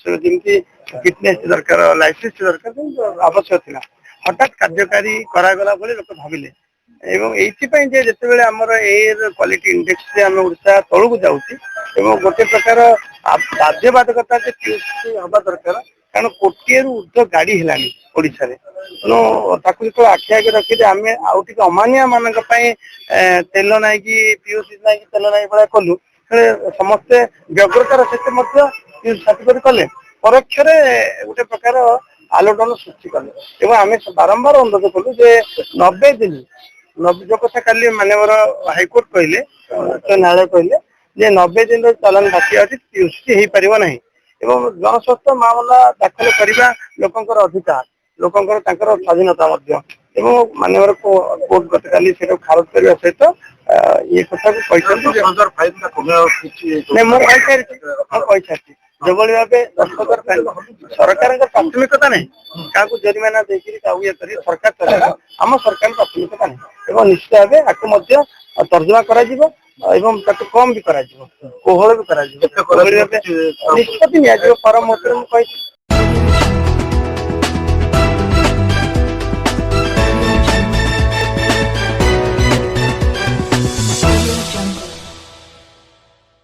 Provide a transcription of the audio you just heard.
जमी फिटनेस दरकार लाइसेंस दरकार आवश्यक था हठात कार्यकारी करागला लोक भाविले एवं ये जिते आमर एयर क्वालिटी इंडेक्स आम ओडिशा तौक जाऊँ गोटे प्रकार बाध्यबाधकता हवा दरकार कारण कोटे ऊर्ध गाड़ी है ओडिशा तेणु जो आखि आगे रखी आम आउ अमानिया मान तेल ना कि पीयूसी ना कि तेल ना भाया कलु समस्ते व्यग्रतार सहित सर्टिफिकेट कले परोक्ष गोटे प्रकार आलोड़न सृष्टि कले आम बारंबार अनुरोध कलु 90 दिन जो कथा काली मानवर हाइकोर्ट कहले न्यायालय कहले 90 दिन चालान बाकी अच्छी पीयूसी हो पार ना जनस्वास्थ्य मामला दाखल करने लोकंर अधिकार लोकंर स्वाधीनता मानवर कोर्ट गतकाली से खारज करने सहित ये कथा कही जो भाव सरकार प्राथमिकता नहीं क्या जरिमाना देकर सरकार चलेगा आम सरकार प्राथमिकता नहीं निश्चित भाव आपको तर्जमा कर कम भी कोहल भी निष्पत्ति निजी परम मुहूर्त